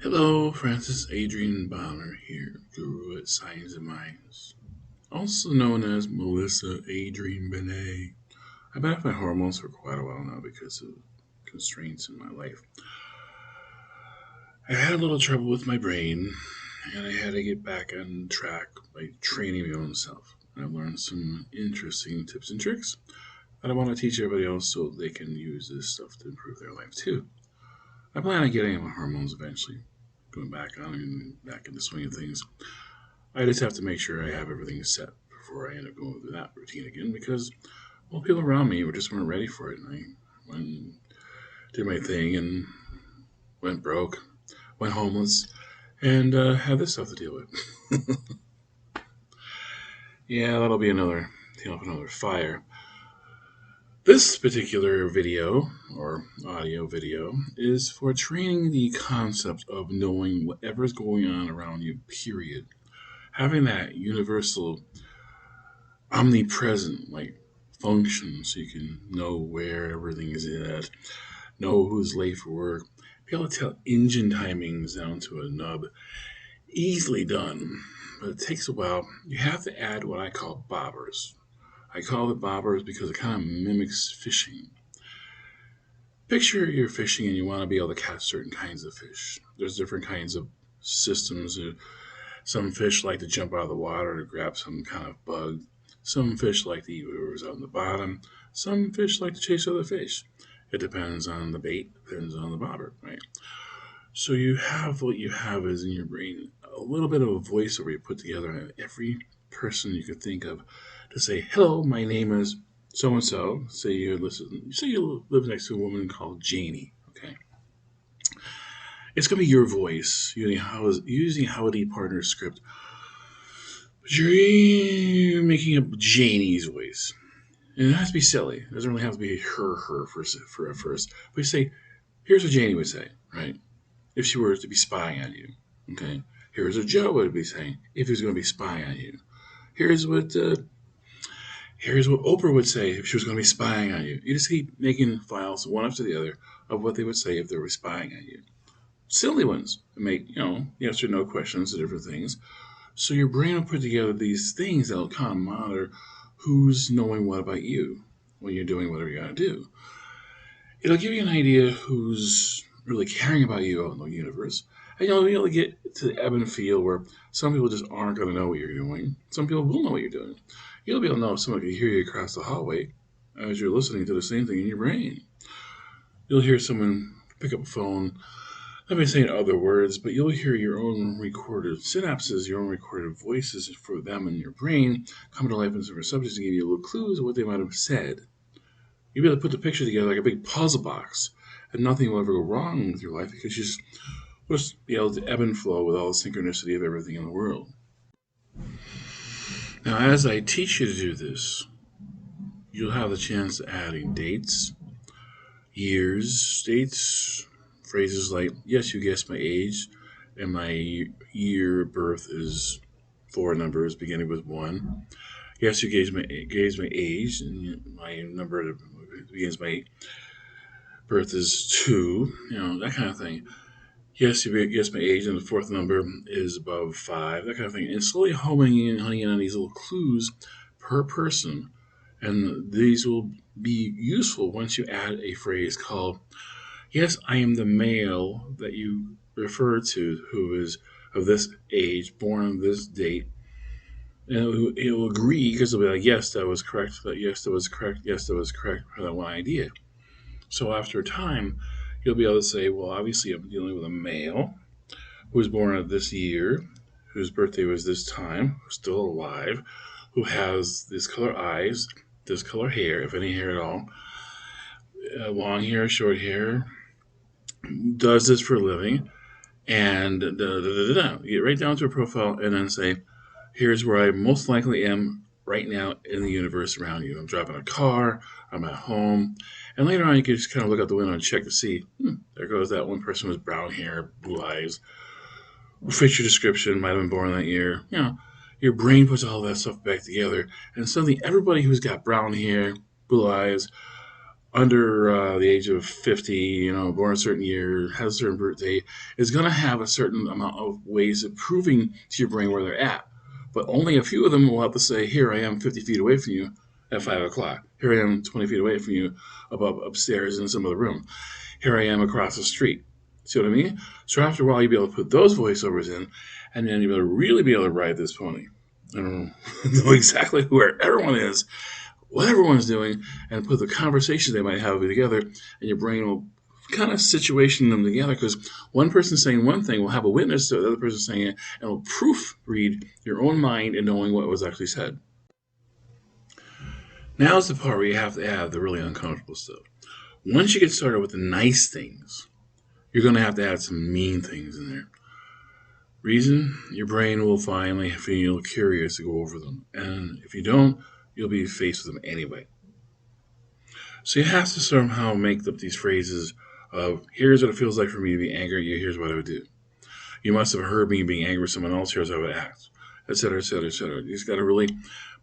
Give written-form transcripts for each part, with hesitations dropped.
Hello, Francis Adrian Bonner here, guru at Signs of Minds, also known as Melissa Adrian Benet. I've been off my hormones for quite a while now because of constraints in my life. I had a little trouble with my brain, and I had to get back on track by training my own self. I learned some interesting tips and tricks that I want to teach everybody else so they can use this stuff to improve their life too. I plan on getting on my hormones eventually, going back on and back in the swing of things. I just have to make sure I have everything set before I end up going through that routine again because, well, people around me weren't ready for it. And I went, did my thing and went broke, went homeless, and had this stuff to deal with. Yeah, that'll be another tale of another fire. This particular video or audio video is for training the concept of knowing whatever's going on around you, period. Having that universal omnipresent like function so you can know where everything is at, know who's late for work, be able to tell engine timings down to a nub. Easily done, but it takes a while. You have to add what I call bobbers. I call it bobbers because it kind of mimics fishing. Picture you're fishing and you want to be able to catch certain kinds of fish. There's different kinds of systems. Some fish like to jump out of the water to grab some kind of bug. Some fish like to eat whatever's on the bottom. Some fish like to chase other fish. It depends on the bait, depends on the bobber, right? So you have what you have is in your brain a little bit of a voiceover you put together on every person you could think of to say, "Hello, my name is so and so." Say you live next to a woman called Janie. Okay, it's gonna be your voice using howdy partner script. But you're making up Janie's voice. And it has to be silly. It doesn't really have to be her for at first. But you say, here's what Janie would say, right? If she were to be spying on you. Okay. Here's what Joe would be saying if he was going to be spying on you. Here's what uh, here's what Oprah would say if she was going to be spying on you. You just keep making files one after the other of what they would say if they were spying on you. Silly ones. Make yes or no questions to different things. So your brain will put together these things that'll kind of monitor who's knowing what about you when you're doing whatever you gotta do. It'll give you an idea who's really caring about you out in the universe. And you'll get to the ebb and feel where some people just aren't going to know what you're doing. Some people will know what you're doing. You'll be able to know if someone can hear you across the hallway as you're listening to the same thing in your brain. You'll hear someone pick up a phone, not be saying other words, but you'll hear your own recorded synapses, your own recorded voices for them in your brain come to life in different subjects and give you little clues of what they might have said. You'll be able to put the picture together like a big puzzle box, and nothing will ever go wrong with your life because you just be able to ebb and flow with all the synchronicity of everything in the world. Now, as I teach you to do this, you'll have the chance of adding dates, years, dates, phrases like, yes, you guessed my age, and my year of birth is four numbers beginning with one. Yes, you gauge my age, and my number that begins my birth is two. That kind of thing. Yes, you guess my age, and the fourth number is above five. That kind of thing, and slowly honing in on these little clues per person, and these will be useful once you add a phrase called, yes, I am the male that you refer to who is of this age, born on this date. And it'll agree because it'll be like, yes, that was correct. Yes, that was correct. Yes, that was correct for that one idea. So after a time, you'll be able to say, well, obviously I'm dealing with a male who was born at this year, whose birthday was this time, who's still alive, who has this color eyes, this color hair, if any hair at all, long hair, short hair, does this for a living, and da, da, da, da, da. You get right down to a profile and then say, here's where I most likely am right now in the universe around you. I'm driving a car, I'm at home, and later on you can just kind of look out the window and check to see, there goes that one person with brown hair, blue eyes, fits your description, might have been born that year. Your brain puts all that stuff back together, and suddenly everybody who's got brown hair, blue eyes, under the age of 50, born a certain year, has a certain birthday, is going to have a certain amount of ways of proving to your brain where they're at. But only a few of them will have to say, here I am 50 feet away from you at 5 o'clock. Here I am 20 feet away from you above upstairs in some other room. Here I am across the street. See what I mean? So after a while, you'll be able to put those voiceovers in, and then you'll really be able to ride this pony. Know exactly where everyone is, what everyone's doing, and put the conversations they might have together, and your brain will kind of situation them together because one person saying one thing will have a witness to the other person saying it and will proofread your own mind and knowing what was actually said. Now's the part where you have to add the really uncomfortable stuff. Once you get started with the nice things, you're going to have to add some mean things in there. Reason, your brain will finally feel curious to go over them. And if you don't, you'll be faced with them anyway. So you have to somehow make up these phrases of, here's what it feels like for me to be angry, here's what I would do. You must have heard me being angry with someone else, here's how I would act, etc., etc., etc. You just got to really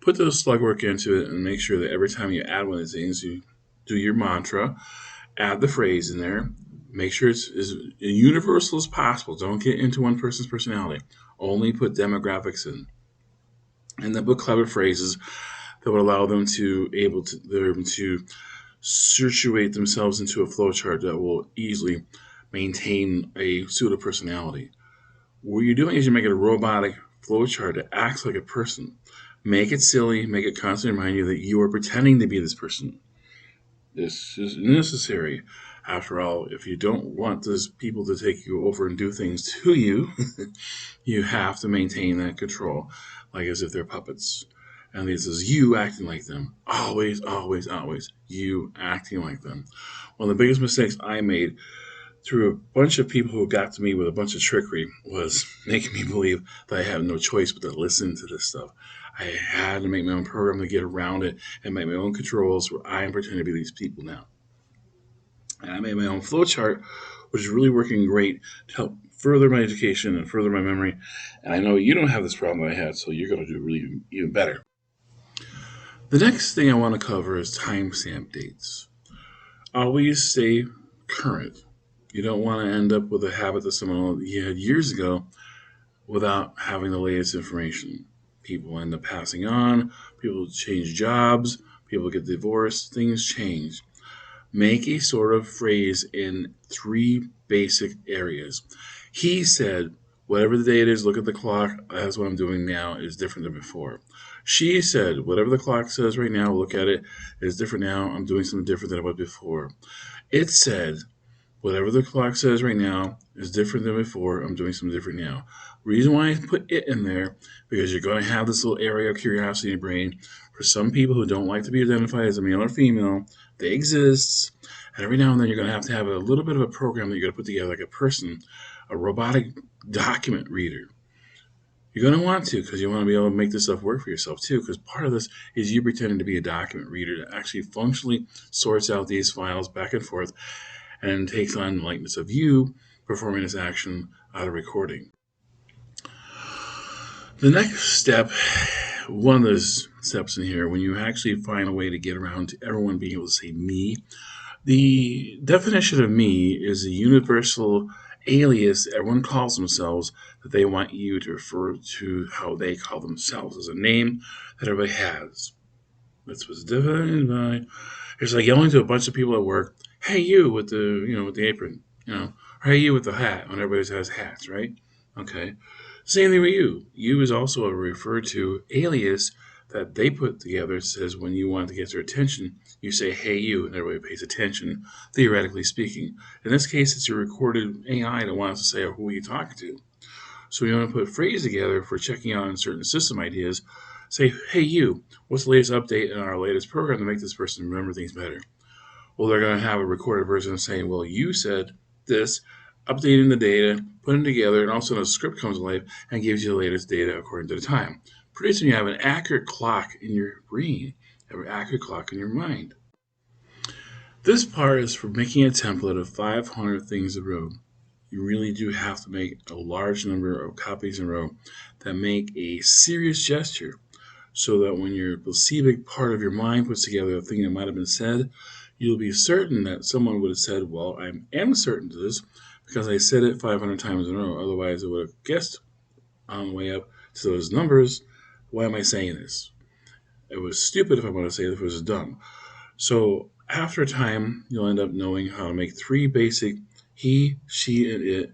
put the slug work into it and make sure that every time you add one of these things, you do your mantra, add the phrase in there, make sure it's as universal as possible. Don't get into one person's personality. Only put demographics in. And then put clever phrases that would allow them to situate themselves into a flowchart that will easily maintain a pseudo personality. What you're doing is you're making a robotic flowchart that acts like a person. Make it silly, make it constantly remind you that you are pretending to be this person. This is necessary. After all, if you don't want those people to take you over and do things to you, you have to maintain that control, like as if they're puppets. And this is you acting like them. Always, always, always. You acting like them. One of the biggest mistakes I made through a bunch of people who got to me with a bunch of trickery was making me believe that I had no choice but to listen to this stuff. I had to make my own program to get around it and make my own controls where I am pretending to be these people now. And I made my own flowchart, which is really working great to help further my education and further my memory. And I know you don't have this problem that I had, so you're going to do really even better. The next thing I want to cover is timestamp dates. Always stay current. You don't want to end up with a habit that someone you had years ago without having the latest information. People end up passing on, people change jobs, people get divorced, things change. Make a sort of phrase in three basic areas. He said, whatever the date is, look at the clock. That's what I'm doing now is different than before. She said, whatever the clock says right now, look at it. It's different now. I'm doing something different than I was before. It said, whatever the clock says right now is different than before. I'm doing something different now. Reason why I put it in there, because you're going to have this little area of curiosity in your brain. For some people who don't like to be identified as a male or female, they exist. And every now and then you're going to have a little bit of a program that you're going to put together like a person, a robotic document reader. You're going to want to because you want to be able to make this stuff work for yourself too, because part of this is you pretending to be a document reader that actually functionally sorts out these files back and forth and takes on the likeness of you performing this action out of recording. The next step, one of those steps in here, when you actually find a way to get around to everyone being able to say me, the definition of me is a universal alias everyone calls themselves that they want you to refer to how they call themselves as a name that everybody has. That's what's defined by. It's like yelling to a bunch of people at work, "Hey you with the apron," or "Hey you with the hat," when everybody has hats, right? Okay. Same thing with you. You is also a referred to alias that they put together. It says when you want to get their attention, you say, "Hey you," and everybody pays attention, theoretically speaking. In this case, it's your recorded AI that wants to say, who are you talking to? So you want to put a phrase together for checking out on certain system ideas. Say, "Hey you, what's the latest update in our latest program to make this person remember things better?" Well, they're going to have a recorded version saying, "Well, you said this," updating the data, putting it together, and also a script comes to life and gives you the latest data according to the time. Pretty soon you have an accurate clock in your brain, an accurate clock in your mind. This part is for making a template of 500 things in a row. You really do have to make a large number of copies in a row that make a serious gesture so that when your perceiving part of your mind puts together a thing that might have been said, you'll be certain that someone would have said, well, I am certain to this because I said it 500 times in a row. Otherwise, I would have guessed on the way up to those numbers. Why am I saying this? It was stupid if I want to say it, if it was dumb. So after time, you'll end up knowing how to make three basic he, she, and it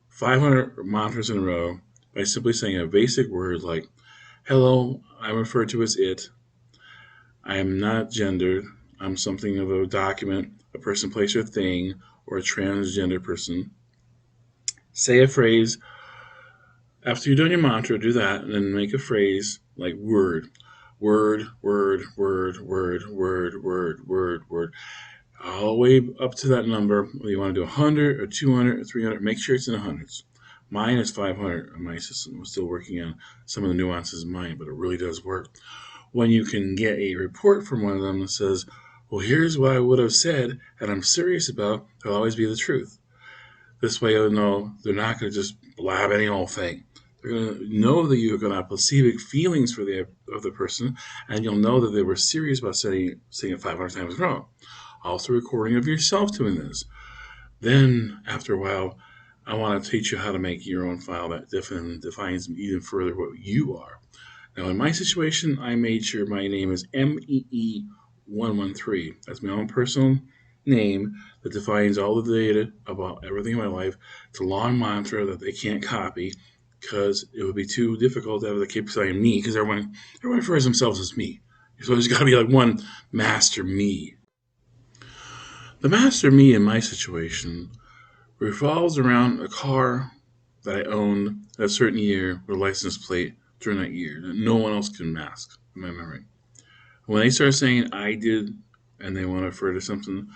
500 mantras in a row by simply saying a basic word like, hello, I'm referred to as it. I am not gendered. I'm something of a document, a person, place, or thing, or a transgender person. Say a phrase. After you've done your mantra, do that, and then make a phrase like word. Word, word, word, word, word, word, word, word. All the way up to that number. Whether you want to do 100 or 200 or 300, make sure it's in the hundreds. Mine is 500 on my system. I'm still working on some of the nuances of mine, but it really does work. When you can get a report from one of them that says, well, here's what I would have said, and I'm serious about, it'll always be the truth. This way you'll know they're not going to just blab any old thing. They're going to know that you're going to have placebo feelings for the other person, and you'll know that they were serious about saying it 500 times wrong. Also, recording of yourself doing this. Then, after a while, I want to teach you how to make your own file that defines even further what you are. Now, in my situation, I made sure my name is MEE113. That's my own personal name that defines all the data about everything in my life. It's a long mantra that they can't copy because it would be too difficult to have the keep saying me because everyone refers themselves as me. So there's got to be like one master me. The master me in my situation revolves around a car that I owned at a certain year with a license plate during that year that no one else can mask in my memory. When they start saying I did and they want to refer to something,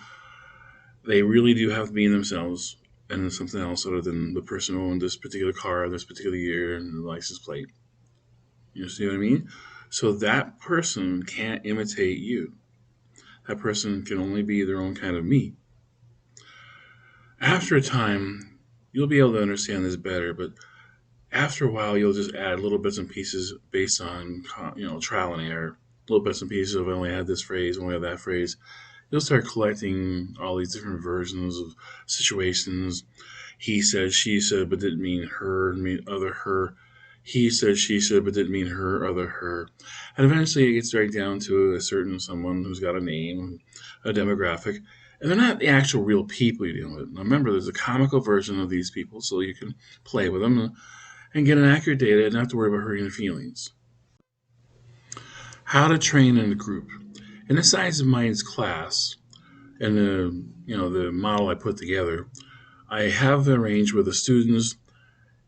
they really do have to be in themselves and something else other than the person who owned this particular car, this particular year, and the license plate. You see what I mean? So that person can't imitate you. That person can only be their own kind of me. After a time, you'll be able to understand this better, but after a while, you'll just add little bits and pieces based on trial and error. Little bits and pieces of I only had this phrase, only had that phrase. You'll start collecting all these different versions of situations. He said, she said, but didn't mean her, mean other her. He said, she said, but didn't mean her, other her. And eventually it gets right down to a certain someone who's got a name, a demographic, and they're not the actual real people you're dealing with. Now remember, there's a comical version of these people, so you can play with them and get an accurate data and not have to worry about hurting the feelings. How to train in a group. In the Signs of Minds class, and the model I put together, I have arranged where the students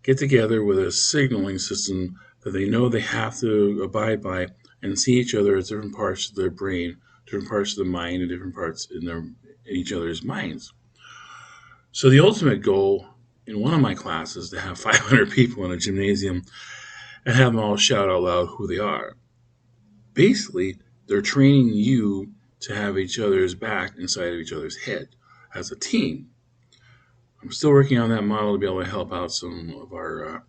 get together with a signaling system that they know they have to abide by and see each other as different parts of their brain, different parts of the mind, and different parts in each other's minds. So the ultimate goal in one of my classes is to have 500 people in a gymnasium and have them all shout out loud who they are. Basically, they're training you to have each other's back inside of each other's head as a team. I'm still working on that model to be able to help out some of our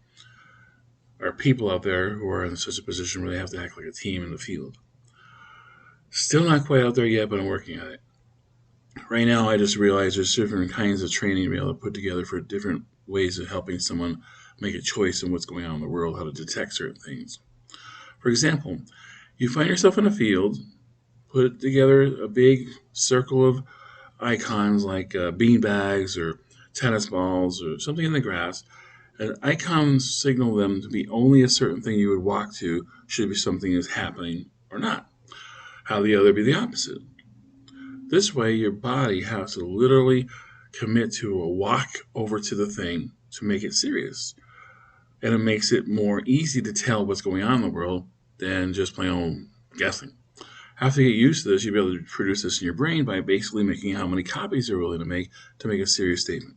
people out there who are in such a position where they have to act like a team in the field. Still not quite out there yet, but I'm working on it. Right now, I just realized there's different kinds of training to be able to put together for different ways of helping someone make a choice in what's going on in the world, how to detect certain things. For example, you find yourself in a field, put together a big circle of icons like bean bags or tennis balls or something in the grass, and icons signal them to be only a certain thing you would walk to should be something is happening or not. How the other be the opposite. This way, your body has to literally commit to a walk over to the thing to make it serious. And it makes it more easy to tell what's going on in the world than just plain old guessing. After you get used to this, you'll be able to produce this in your brain by basically making how many copies you're willing to make a serious statement.